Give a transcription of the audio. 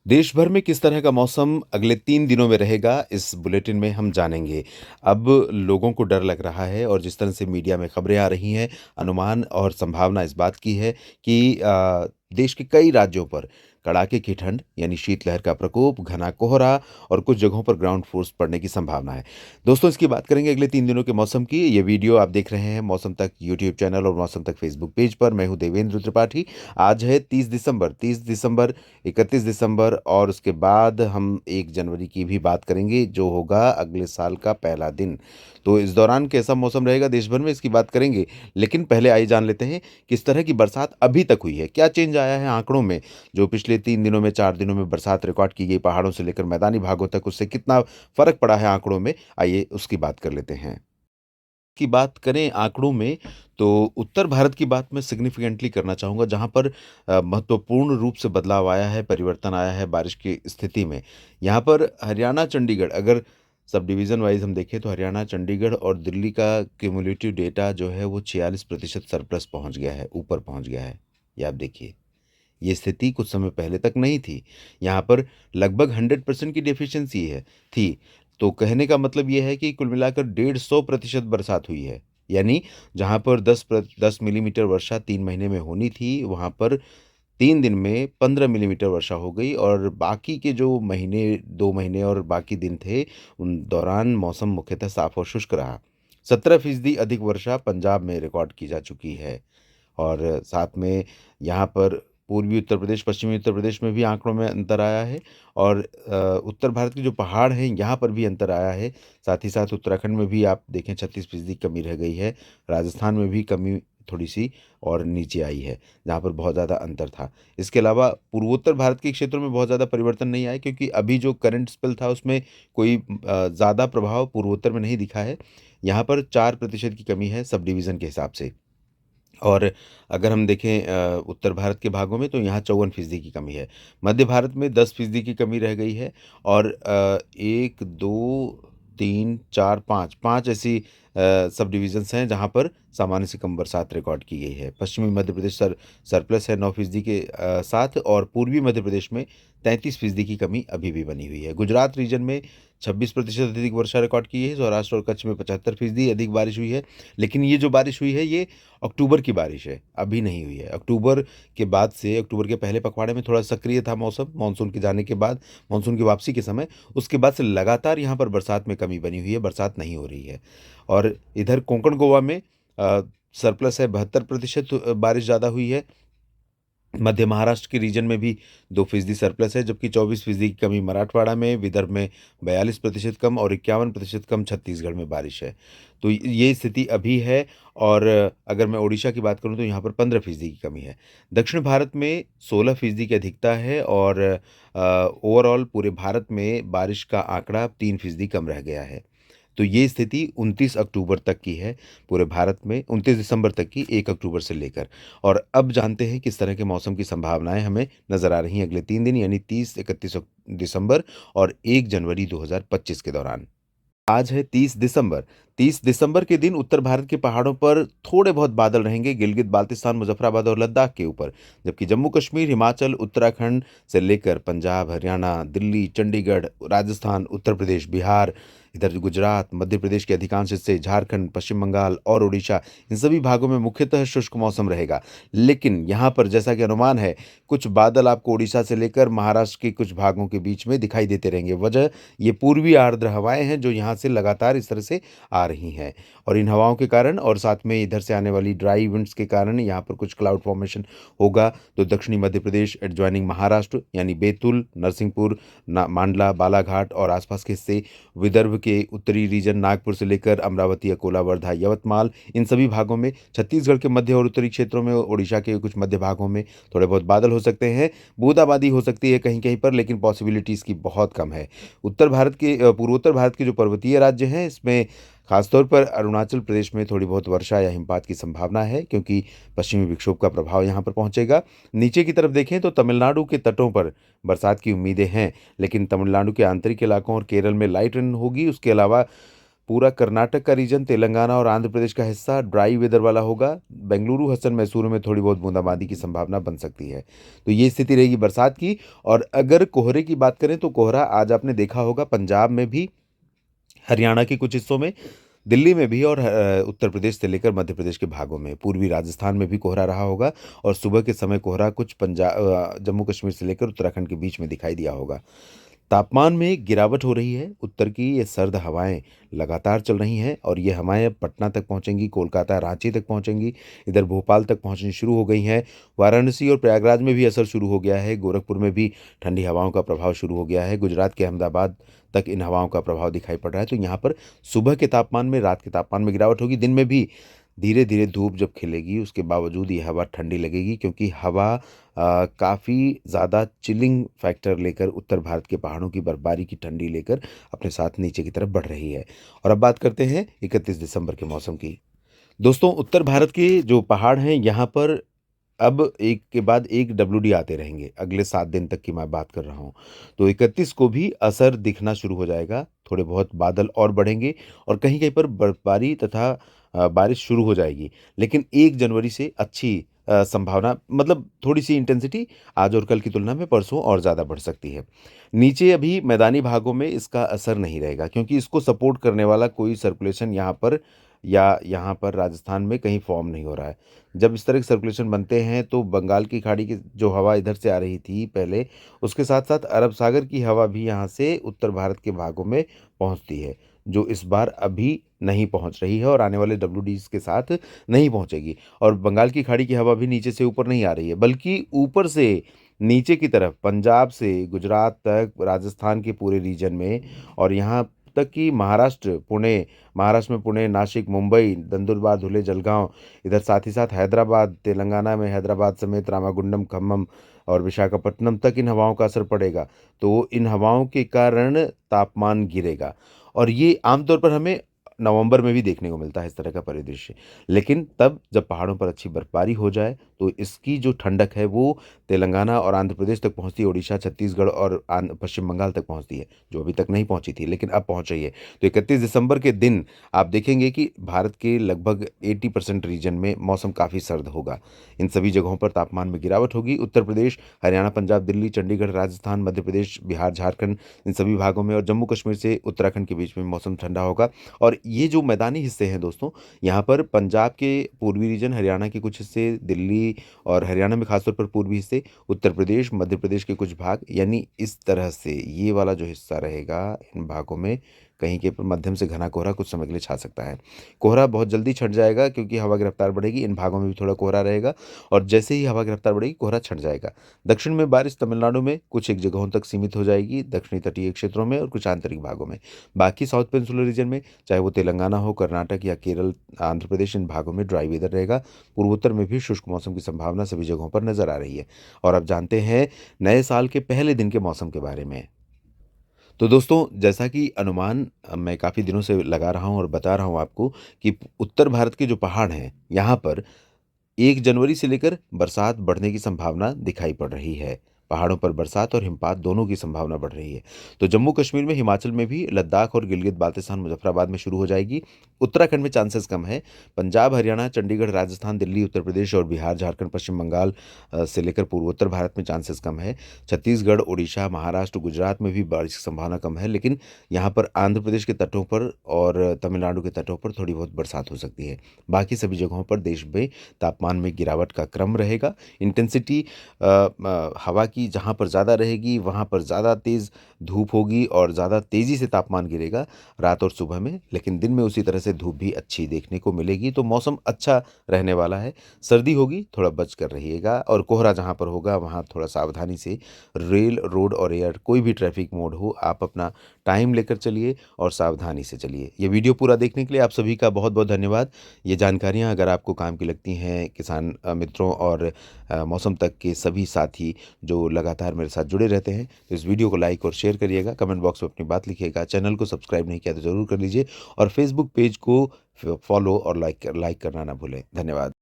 देश भर में किस तरह का मौसम अगले 3 दिनों में रहेगा, इस बुलेटिन में हम जानेंगे। अब लोगों को डर लग रहा है और जिस तरह से मीडिया में खबरें आ रही हैं, अनुमान और संभावना इस बात की है कि देश के कई राज्यों पर कड़ाके की ठंड यानी शीतलहर का प्रकोप, घना कोहरा और कुछ जगहों पर ग्राउंड फोर्स पड़ने की संभावना है। दोस्तों, इसकी बात करेंगे अगले 3 दिनों के मौसम की। ये वीडियो आप देख रहे हैं मौसम तक यूट्यूब चैनल और मौसम तक फेसबुक पेज पर। मैं हूं देवेंद्र त्रिपाठी। आज है 30 दिसंबर, 31 दिसंबर और उसके बाद हम 1 जनवरी की भी बात करेंगे, जो होगा अगले साल का पहला दिन। तो इस दौरान कैसा मौसम रहेगा देश भर में, इसकी बात करेंगे। लेकिन पहले आइए जान लेते हैं किस तरह की बरसात अभी तक हुई है, क्या चेंज आया है आंकड़ों में। जो पिछले 3 दिनों में, 4 दिनों में बरसात रिकॉर्ड की गई पहाड़ों से लेकर मैदानी भागों तक, उससे कितना फ़र्क पड़ा है आंकड़ों में, आइए उसकी बात कर लेते हैं। की बात करें आंकड़ों में, तो उत्तर भारत की बात मैं सिग्निफिकेंटली करना चाहूँगा, जहाँ पर महत्वपूर्ण रूप से बदलाव आया है, परिवर्तन आया है बारिश की स्थिति में। यहाँ पर हरियाणा, चंडीगढ़, अगर सब डिवीज़न वाइज़ हम देखें तो हरियाणा, चंडीगढ़ और दिल्ली का क्युमुलेटिव डेटा जो है वो 46% सरप्लस पहुँच गया है, ऊपर पहुँच गया है। ये आप देखिए। ये स्थिति कुछ समय पहले तक नहीं थी। यहाँ पर लगभग 100% की डेफ़िशिएंसी थी। तो कहने का मतलब ये है कि कुल मिलाकर 150% बरसात हुई है। यानी जहाँ पर 10 मिलीमीटर वर्षा 3 महीने में होनी थी, वहाँ पर 3 दिन में 15 मिलीमीटर वर्षा हो गई और बाकी के जो महीने, 2 महीने और बाकी दिन थे, उन दौरान मौसम मुख्यतः साफ़ और शुष्क रहा। 17% अधिक वर्षा पंजाब में रिकॉर्ड की जा चुकी है। और साथ में यहाँ पर पूर्वी उत्तर प्रदेश, पश्चिमी उत्तर प्रदेश में भी आंकड़ों में अंतर आया है और उत्तर भारत के जो पहाड़ हैं, यहाँ पर भी अंतर आया है। साथ ही साथ उत्तराखंड में भी आप देखें 36% कमी रह गई है। राजस्थान में भी कमी थोड़ी-सी और नीचे आई है, जहाँ पर बहुत ज़्यादा अंतर था। इसके अलावा पूर्वोत्तर भारत के क्षेत्रों में बहुत ज़्यादा परिवर्तन नहीं आया, क्योंकि अभी जो करंट स्पेल था उसमें कोई ज़्यादा प्रभाव पूर्वोत्तर में नहीं दिखा है। यहाँ पर 4% की कमी है सब डिवीज़न के हिसाब से। और अगर हम देखें उत्तर भारत के भागों में, तो यहाँ 54% की कमी है। मध्य भारत में 10% की कमी रह गई है और 1, 2, 3, 4, 5 ऐसी सब डिविज़न्स हैं जहाँ पर सामान्य से कम बरसात रिकॉर्ड की गई है। पश्चिमी मध्य प्रदेश सरप्लस है 9% के साथ और पूर्वी मध्य प्रदेश में 33% की कमी अभी भी बनी हुई है। गुजरात रीजन में 26% अधिक वर्षा रिकॉर्ड की है। सौराष्ट्र और कच्छ में 75% अधिक बारिश हुई है। लेकिन ये जो बारिश हुई है, ये अक्टूबर की बारिश है, अभी नहीं हुई है। अक्टूबर के बाद से, अक्टूबर के पहले पखवाड़े में थोड़ा सक्रिय था मौसम, मानसून के जाने के बाद, मानसून की वापसी के समय। उसके बाद से लगातार यहाँ पर बरसात में कमी बनी हुई है, बरसात नहीं हो रही है। और इधर कोंकण गोवा में अ, सरप्लस है, 72% बारिश ज़्यादा हुई है। मध्य महाराष्ट्र के रीजन में भी 2% सरप्लस है, जबकि 24% की कमी मराठवाड़ा में, विदर्भ में 42% कम और 51% कम छत्तीसगढ़ में बारिश है। तो ये स्थिति अभी है। और अगर मैं ओडिशा की बात करूँ तो यहाँ पर 15% की कमी है। दक्षिण भारत में 16% की अधिकता है और ओवरऑल पूरे भारत में बारिश का आंकड़ा 3% कम रह गया है। तो ये स्थिति 29 अक्टूबर तक की है पूरे भारत में, 29 दिसंबर तक की, 1 अक्टूबर से लेकर। और अब जानते हैं किस तरह के मौसम की संभावनाएं हमें नज़र आ रही हैं अगले 3 दिन, यानी 30, 31 दिसंबर और 1 जनवरी 2025 के दौरान। आज है 30 दिसंबर। 30 दिसंबर के दिन उत्तर भारत के पहाड़ों पर थोड़े बहुत बादल रहेंगे, गिलगित बाल्टिस्तान, मुजफ्फराबाद और लद्दाख के ऊपर। जबकि जम्मू कश्मीर, हिमाचल, उत्तराखंड से लेकर पंजाब, हरियाणा, दिल्ली, चंडीगढ़, राजस्थान, उत्तर प्रदेश, बिहार, इधर गुजरात, मध्य प्रदेश के अधिकांश हिस्से, झारखंड, पश्चिम बंगाल और उड़ीसा, इन सभी भागों में मुख्यतः शुष्क मौसम रहेगा। लेकिन यहाँ पर जैसा कि अनुमान है, कुछ बादल आपको उड़ीसा से लेकर महाराष्ट्र के कुछ भागों के बीच में दिखाई देते रहेंगे। वजह, ये पूर्वी आर्द्र हवाएं हैं जो यहाँ से लगातार इस तरह से आ रही हैं। और इन हवाओं के कारण और साथ में इधर से आने वाली ड्राई विंड्स के कारण यहाँ पर कुछ क्लाउड फॉर्मेशन होगा। तो दक्षिणी मध्य प्रदेश, एडजॉइनिंग महाराष्ट्र यानी बैतूल, नरसिंहपुर, मांडला, बालाघाट और आसपास के हिस्से, विदर्भ के उत्तरी रीजन, नागपुर से लेकर अमरावती, अकोला, वर्धा, यवतमाल, इन सभी भागों में, छत्तीसगढ़ के मध्य और उत्तरी क्षेत्रों में, ओडिशा के कुछ मध्य भागों में थोड़े बहुत बादल हो सकते हैं। बूंदाबांदी हो सकती है कहीं कहीं पर, लेकिन पॉसिबिलिटी इसकी बहुत कम है। उत्तर भारत के पूर्वोत्तर भारत के जो पर्वतीय राज्य हैं, इसमें खासतौर पर अरुणाचल प्रदेश में थोड़ी बहुत वर्षा या हिमपात की संभावना है, क्योंकि पश्चिमी विक्षोभ का प्रभाव यहाँ पर पहुँचेगा। नीचे की तरफ देखें तो तमिलनाडु के तटों पर बरसात की उम्मीदें हैं, लेकिन तमिलनाडु के आंतरिक इलाकों और केरल में लाइट रेन होगी। उसके अलावा पूरा कर्नाटक का रीजन, तेलंगाना और आंध्र प्रदेश का हिस्सा ड्राई वेदर वाला होगा। बेंगलुरु, हसन, मैसूर में थोड़ी बहुत बूंदाबांदी की संभावना बन सकती है। तो ये स्थिति रहेगी बरसात की। और अगर कोहरे की बात करें तो कोहरा आज आपने देखा होगा पंजाब में भी, हरियाणा के कुछ हिस्सों में, दिल्ली में भी, और उत्तर प्रदेश से लेकर मध्य प्रदेश के भागों में, पूर्वी राजस्थान में भी कोहरा रहा होगा। और सुबह के समय कोहरा कुछ जम्मू कश्मीर से लेकर उत्तराखंड के बीच में दिखाई दिया होगा। तापमान में गिरावट हो रही है। उत्तर की ये सर्द हवाएं लगातार चल रही हैं और ये हवाएं अब पटना तक पहुंचेंगी, कोलकाता, रांची तक पहुंचेंगी, इधर भोपाल तक पहुंचनी शुरू हो गई हैं। वाराणसी और प्रयागराज में भी असर शुरू हो गया है। गोरखपुर में भी ठंडी हवाओं का प्रभाव शुरू हो गया है। गुजरात के अहमदाबाद तक इन हवाओं का प्रभाव दिखाई पड़ रहा है। तो यहाँ पर सुबह के तापमान में, रात के तापमान में गिरावट होगी। दिन में भी धीरे धीरे धूप जब खिलेगी उसके बावजूद ये हवा ठंडी लगेगी, क्योंकि हवा काफ़ी ज़्यादा चिलिंग फैक्टर लेकर उत्तर भारत के पहाड़ों की बर्फबारी की ठंडी लेकर अपने साथ नीचे की तरफ बढ़ रही है। और अब बात करते हैं 31 दिसंबर के मौसम की। दोस्तों, उत्तर भारत के जो पहाड़ हैं यहाँ पर अब एक के बाद एक डब्ल्यूडी आते रहेंगे। अगले 7 दिन तक की मैं बात कर रहा हूँ। तो 31 को भी असर दिखना शुरू हो जाएगा। थोड़े बहुत बादल और बढ़ेंगे और कहीं-कहीं पर बर्फबारी तथा बारिश शुरू हो जाएगी। लेकिन 1 जनवरी से अच्छी संभावना, मतलब थोड़ी-सी इंटेंसिटी आज और कल की तुलना में परसों और ज़्यादा बढ़ सकती है। नीचे अभी मैदानी भागों में इसका असर नहीं रहेगा, क्योंकि इसको सपोर्ट करने वाला कोई सर्कुलेशन यहाँ पर या यहाँ पर राजस्थान में कहीं फॉर्म नहीं हो रहा है। जब इस तरह के सर्कुलेशन बनते हैं तो बंगाल की खाड़ी की जो हवा इधर से आ रही थी पहले, उसके साथ-साथ अरब सागर की हवा भी यहाँ से उत्तर भारत के भागों में पहुँचती है, जो इस बार अभी नहीं पहुँच रही है और आने वाले डब्ल्यूडीज़ के साथ नहीं पहुँचेगी। और बंगाल की खाड़ी की हवा भी नीचे से ऊपर नहीं आ रही है, बल्कि ऊपर से नीचे की तरफ पंजाब से गुजरात तक, राजस्थान के पूरे रीजन में, और यहाँ तक कि महाराष्ट्र में पुणे, नासिक, मुंबई, नंदुरबार, धुले, जलगांव, इधर साथ ही साथ हैदराबाद, तेलंगाना में हैदराबाद समेत रामागुंडम, खम्मम और विशाखापट्टनम तक इन हवाओं का असर पड़ेगा। तो इन हवाओं के कारण तापमान गिरेगा और ये आमतौर पर हमें नवंबर में भी देखने को मिलता है इस तरह का परिदृश्य। लेकिन तब जब पहाड़ों पर अच्छी बर्फबारी हो जाए तो इसकी जो ठंडक है वो तेलंगाना और आंध्र प्रदेश तक पहुंचती है, ओडिशा, छत्तीसगढ़ और पश्चिम बंगाल तक पहुंचती है, जो अभी तक नहीं पहुंची थी लेकिन अब पहुंच रही है। तो 31 दिसंबर के दिन आप देखेंगे कि भारत के लगभग 80% रीजन में मौसम काफ़ी सर्द होगा। इन सभी जगहों पर तापमान में गिरावट होगी। उत्तर प्रदेश, हरियाणा, पंजाब, दिल्ली, चंडीगढ़, राजस्थान, मध्य प्रदेश, बिहार, झारखंड, इन सभी भागों में और जम्मू कश्मीर से उत्तराखंड के बीच में मौसम ठंडा होगा। और ये जो मैदानी हिस्से हैं दोस्तों, यहाँ पर पंजाब के पूर्वी रीजन, हरियाणा के कुछ हिस्से, दिल्ली और हरियाणा में खासतौर पर पूर्वी हिस्से, उत्तर प्रदेश, मध्य प्रदेश के कुछ भाग, यानी इस तरह से ये वाला जो हिस्सा रहेगा, इन भागों में कहीं के मध्यम से घना कोहरा कुछ समय के लिए छा सकता है। कोहरा बहुत जल्दी छट जाएगा क्योंकि हवा की रफ्तार बढ़ेगी। इन भागों में भी थोड़ा कोहरा रहेगा और जैसे ही हवा की रफ्तार बढ़ेगी कोहरा छट जाएगा। दक्षिण में बारिश तमिलनाडु में कुछ एक जगहों तक सीमित हो जाएगी, दक्षिणी तटीय क्षेत्रों में और कुछ आंतरिक भागों में। बाकी साउथ पेनिनसुलर रीजन में, चाहे वो तेलंगाना हो, कर्नाटक या केरल, आंध्र प्रदेश, इन भागों में ड्राई वेदर रहेगा। पूर्वोत्तर में भी शुष्क मौसम की संभावना सभी जगहों पर नजर आ रही है। और अब जानते हैं नए साल के पहले दिन के मौसम के बारे में। तो दोस्तों, जैसा कि अनुमान मैं काफ़ी दिनों से लगा रहा हूँ और बता रहा हूँ आपको कि उत्तर भारत के जो पहाड़ हैं, यहाँ पर 1 जनवरी से लेकर बरसात बढ़ने की संभावना दिखाई पड़ रही है। पहाड़ों पर बरसात और हिमपात दोनों की संभावना बढ़ रही है। तो जम्मू कश्मीर में, हिमाचल में भी, लद्दाख और गिलगित बाल्टिस्तान, मुजफ्फराबाद में शुरू हो जाएगी। उत्तराखंड में चांसेस कम है। पंजाब, हरियाणा, चंडीगढ़, राजस्थान, दिल्ली, उत्तर प्रदेश और बिहार, झारखंड, पश्चिम बंगाल से लेकर पूर्वोत्तर भारत में चांसेस कम है। छत्तीसगढ़, ओडिशा, महाराष्ट्र, गुजरात में भी बारिश की संभावना कम है, लेकिन यहाँ पर आंध्र प्रदेश के तटों पर और तमिलनाडु के तटों पर थोड़ी बहुत बरसात हो सकती है। बाकी सभी जगहों पर देश में तापमान में गिरावट का क्रम रहेगा। इंटेंसिटी हवा की जहाँ पर ज़्यादा रहेगी वहाँ पर ज़्यादा तेज़ धूप होगी और ज़्यादा तेज़ी से तापमान गिरेगा रात और सुबह में, लेकिन दिन में उसी तरह से धूप भी अच्छी देखने को मिलेगी। तो मौसम अच्छा रहने वाला है। सर्दी होगी, थोड़ा बच कर रहिएगा, और कोहरा जहाँ पर होगा वहाँ थोड़ा सावधानी से, रेल, रोड और एयर, कोई भी ट्रैफिक मोड हो, आप अपना टाइम लेकर चलिए और सावधानी से चलिए। ये वीडियो पूरा देखने के लिए आप सभी का बहुत बहुत धन्यवाद। ये जानकारियाँ अगर आपको काम की लगती हैं, किसान मित्रों और मौसम तक के सभी साथी जो लगातार मेरे साथ जुड़े रहते हैं, तो इस वीडियो को लाइक और शेयर करिएगा, कमेंट बॉक्स में अपनी बात लिखिएगा, चैनल को सब्सक्राइब नहीं किया तो ज़रूर कर लीजिए और फेसबुक पेज को फॉलो और लाइक करना ना भूलें। धन्यवाद।